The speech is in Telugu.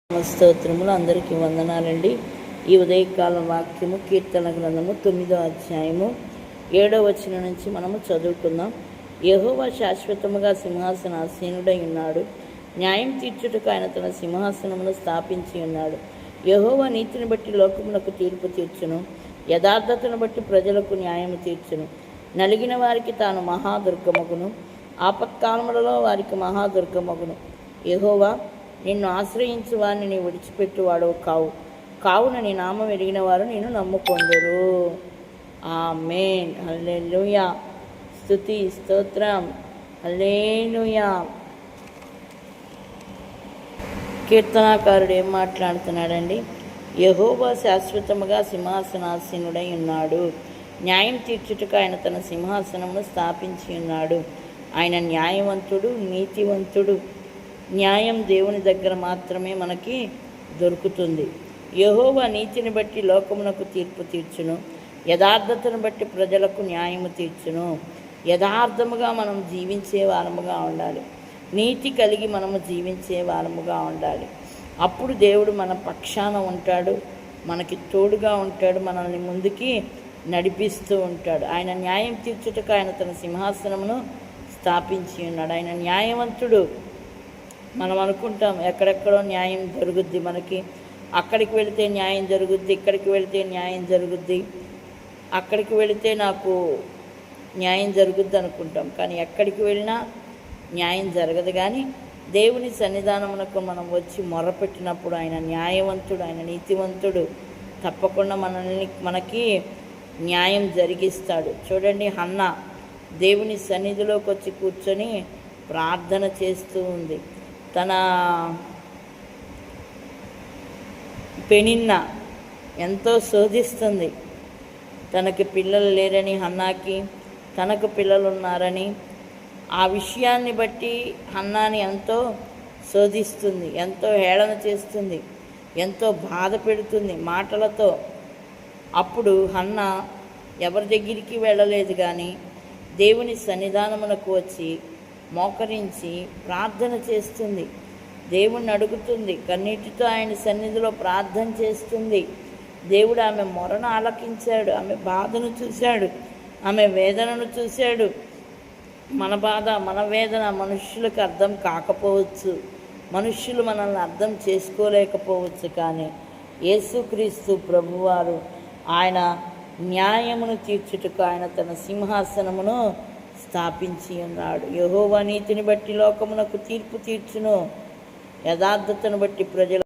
స్తోత్రములు. అందరికీ వందనాలండి. ఈ ఉదయకాలం వాక్యము కీర్తన గ్రంథము 9వ అధ్యాయము 7వ వచనం నుంచి మనము చదువుకుందాం. యెహోవా శాశ్వతముగా సింహాసనాసీనుడై ఉన్నాడు. న్యాయం తీర్చుటకు ఆయన తన సింహాసనమును స్థాపించి ఉన్నాడు. యెహోవా నీతిని బట్టి లోకమునకు తీర్పు తీర్చును, యథార్థతను బట్టి ప్రజలకు న్యాయము తీర్చును. నలిగిన వారికి తాను మహాదుర్గమగును, ఆపత్కాలములలో వారికి మహాదుర్గమగును. యెహోవా, నిన్ను ఆశ్రయించు వారిని నీ విడిచిపెట్టువాడవు కావున నీ నామం ఎరిగిన వారు నేను నమ్ముకొందురు. ఆమేన్. హల్లెలూయా. స్తుతి స్తోత్రం. హల్లెలూయా. కీర్తనాకారుడు ఏం మాట్లాడుతున్నాడండి? యెహోవా శాశ్వతముగా సింహాసనాసీనుడై ఉన్నాడు. న్యాయం తీర్చుటకు ఆయన తన సింహాసనమును స్థాపించి ఉన్నాడు. ఆయన న్యాయవంతుడు, నీతివంతుడు. న్యాయం దేవుని దగ్గర మాత్రమే మనకి దొరుకుతుంది. యెహోవా నీతిని బట్టి లోకమునకు తీర్పు తీర్చును, యథార్థతను బట్టి ప్రజలకు న్యాయము తీర్చును. యథార్థముగా మనం జీవించే వారముగా ఉండాలి. నీతి కలిగి మనము జీవించే వారముగా ఉండాలి. అప్పుడు దేవుడు మన పక్షాన ఉంటాడు, మనకి తోడుగా ఉంటాడు, మనల్ని ముందుకి నడిపిస్తూ ఉంటాడు. ఆయన న్యాయం తీర్చుటకు ఆయన తన సింహాసనమును స్థాపించి ఉన్నాడు. ఆయన న్యాయవంతుడు. మనం అనుకుంటాం ఎక్కడెక్కడో న్యాయం జరుగుద్ది, మనకి అక్కడికి వెళితే న్యాయం జరుగుద్ది, ఇక్కడికి వెళితే న్యాయం జరుగుద్ది, అక్కడికి వెళితే నాకు న్యాయం జరుగుద్ది అనుకుంటాం. కానీ ఎక్కడికి వెళ్ళినా న్యాయం జరగదు. కానీ దేవుని సన్నిధానమునకు మనం వచ్చి మొరపెట్టినప్పుడు ఆయన న్యాయవంతుడు, ఆయన నీతివంతుడు. తప్పకుండా మనకి న్యాయం జరిగిస్తాడు. చూడండి, హన్నా దేవుని సన్నిధిలోకి వచ్చి కూర్చొని ప్రార్థన చేస్తూ ఉంది. తన పెనిన్న ఎంతో శోధిస్తుంది. తనకి పిల్లలు లేరని హన్నాకి, తనకు పిల్లలు ఉన్నారని ఆ విషయాన్ని బట్టి హన్నాని ఎంతో శోధిస్తుంది, ఎంతో హేళన చేస్తుంది, ఎంతో బాధ పెడుతుంది మాటలతో. అప్పుడు హన్నా ఎవరి దగ్గరికి వెళ్ళలేదు, కానీ దేవుని సన్నిధానమునకు వచ్చి మోకరించి ప్రార్థన చేస్తుంది. దేవుణ్ణి అడుగుతుంది, కన్నీటితో ఆయన సన్నిధిలో ప్రార్థన చేస్తుంది. దేవుడు ఆమె మొరను ఆలకించాడు, ఆమె బాధను చూశాడు, ఆమె వేదనను చూశాడు. మన బాధ, మన వేదన మనుష్యులకు అర్థం కాకపోవచ్చు, మనుష్యులు మనల్ని అర్థం చేసుకోలేకపోవచ్చు. కానీ యేసుక్రీస్తు ప్రభువారు ఆయన న్యాయమును తీర్చుటకు ఆయన తన సింహాసనమును స్థాపించి ఉన్నాడు. యెహోవా నీతిని బట్టి లోకమునకు తీర్పు తీర్చును, యథార్థతను బట్టి ప్రజల